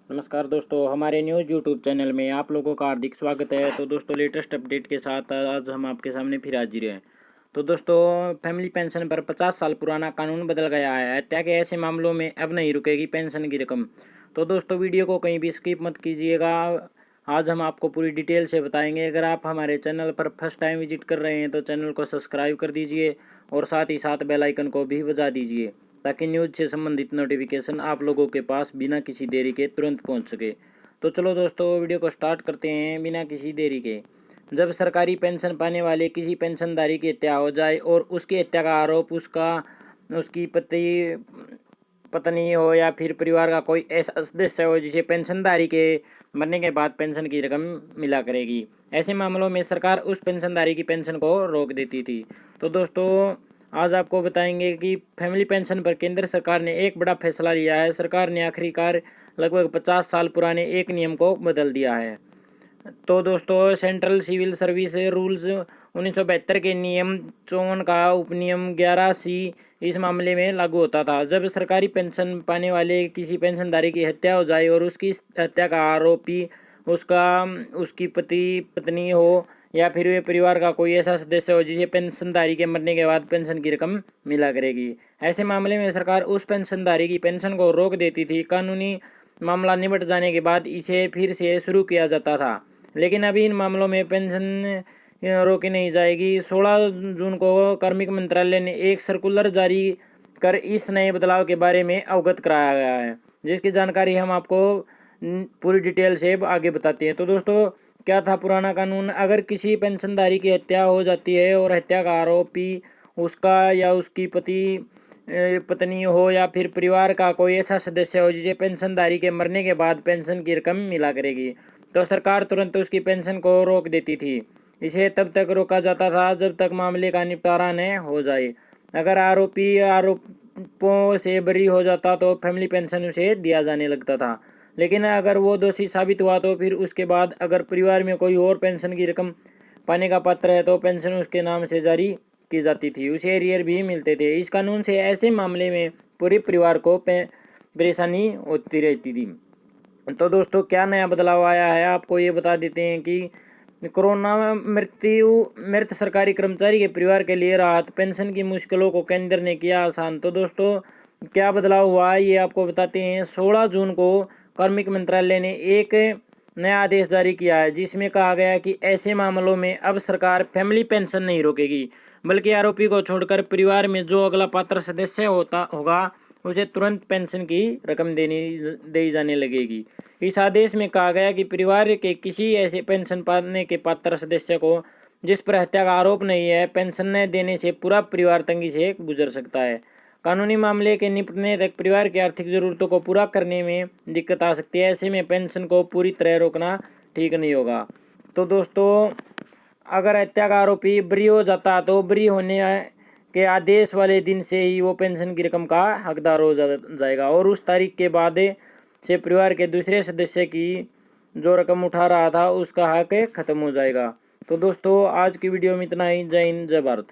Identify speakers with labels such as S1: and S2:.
S1: नमस्कार दोस्तों, हमारे न्यूज़ यूट्यूब चैनल में आप लोगों का हार्दिक स्वागत है। तो दोस्तों, लेटेस्ट अपडेट के साथ आज हम आपके सामने फिर हाजिर हैं। तो दोस्तों, फैमिली पेंशन पर 50 साल पुराना कानून बदल गया है। हत्या के ऐसे मामलों में अब नहीं रुकेगी पेंशन की रकम। तो दोस्तों, वीडियो को कहीं भी स्किप मत कीजिएगा। आज हम आपको पूरी डिटेल से बताएंगे। अगर आप हमारे चैनल पर फर्स्ट टाइम विजिट कर रहे हैं तो चैनल को सब्सक्राइब कर दीजिए और साथ ही साथ बेल आइकन को भी बजा दीजिए ताकि न्यूज़ से संबंधित नोटिफिकेशन आप लोगों के पास बिना किसी देरी के तुरंत पहुंच सके। तो चलो दोस्तों, वीडियो को स्टार्ट करते हैं बिना किसी देरी के। जब सरकारी पेंशन पाने वाले किसी पेंशनधारी की हत्या हो जाए और उसकी हत्या का आरोप उसकी पत्नी हो या फिर परिवार का कोई ऐसा सदस्य हो जिसे पेंशनधारी के मरने के बाद पेंशन की रकम मिला करेगी, ऐसे मामलों में सरकार उस पेंशनधारी की पेंशन को रोक देती थी। तो दोस्तों, आज आपको बताएंगे कि फैमिली पेंशन पर केंद्र सरकार ने एक बड़ा फैसला लिया है। सरकार ने आखिरकार लगभग 50 साल पुराने एक नियम को बदल दिया है। तो दोस्तों, सेंट्रल सिविल सर्विस रूल्स 1972 के नियम 54 का उपनियम 11C इस मामले में लागू होता था। जब सरकारी पेंशन पाने वाले किसी पेंशनधारी की हत्या हो जाए और उसकी हत्या का आरोपी उसकी पत्नी हो या फिर वे परिवार का कोई ऐसा सदस्य हो जिसे पेंशनधारी के मरने के बाद पेंशन की रकम मिला करेगी, ऐसे मामले में सरकार उस पेंशनधारी की पेंशन को रोक देती थी। कानूनी मामला निपट जाने के बाद इसे फिर से शुरू किया जाता था, लेकिन अभी इन मामलों में पेंशन रोकी नहीं जाएगी। 16 जून को कार्मिक मंत्रालय ने एक सर्कुलर जारी कर इस नए बदलाव के बारे में अवगत कराया गया है, जिसकी जानकारी हम आपको पूरी डिटेल से आगे बताते हैं। तो दोस्तों, क्या था पुराना कानून? अगर किसी पेंशनधारी की हत्या हो जाती है और हत्या का आरोपी उसका या उसकी पत्नी हो या फिर परिवार का कोई ऐसा सदस्य हो जिसे पेंशनधारी के मरने के बाद पेंशन की रकम मिला करेगी, तो सरकार तुरंत उसकी पेंशन को रोक देती थी। इसे तब तक रोका जाता था जब तक मामले का निपटारा न हो जाए। अगर आरोपी आरोपों से बरी हो जाता तो फैमिली पेंशन उसे दिया जाने लगता था, लेकिन अगर वो दोषी साबित हुआ तो फिर उसके बाद अगर परिवार में कोई और पेंशन की रकम पाने का पात्र है तो पेंशन उसके नाम से जारी की जाती थी, उसे एरियर भी मिलते थे। इस कानून से ऐसे मामले में पूरे परिवार को परेशानी होती रहती थी। तो दोस्तों, क्या नया बदलाव आया है आपको ये बता देते हैं कि कोरोना मृत सरकारी कर्मचारी के परिवार के लिए राहत, पेंशन की मुश्किलों को केंद्र ने किया आसान। तो दोस्तों, क्या बदलाव हुआ ये आपको बताते हैं। 16 जून को कार्मिक मंत्रालय ने एक नया आदेश जारी किया है जिसमें कहा गया है कि ऐसे मामलों में अब सरकार फैमिली पेंशन नहीं रोकेगी, बल्कि आरोपी को छोड़कर परिवार में जो अगला पात्र सदस्य होगा उसे तुरंत पेंशन की रकम दी जाने लगेगी। इस आदेश में कहा गया कि परिवार के किसी ऐसे पेंशन पाने के पात्र सदस्य को जिस पर हत्या का आरोप नहीं है, पेंशन न देने से पूरा परिवार तंगी से गुजर सकता है। कानूनी मामले के निपटने तक परिवार की आर्थिक जरूरतों को पूरा करने में दिक्कत आ सकती है। ऐसे में पेंशन को पूरी तरह रोकना ठीक नहीं होगा। तो दोस्तों, अगर हत्या का आरोपी बरी हो जाता तो बरी होने के आदेश वाले दिन से ही वो पेंशन की रकम का हकदार हो जाएगा और उस तारीख के बाद से परिवार के दूसरे सदस्य की जो रकम उठा रहा था उसका हक खत्म हो जाएगा। तो दोस्तों, आज की वीडियो में इतना ही। जय हिंद, जय भारत।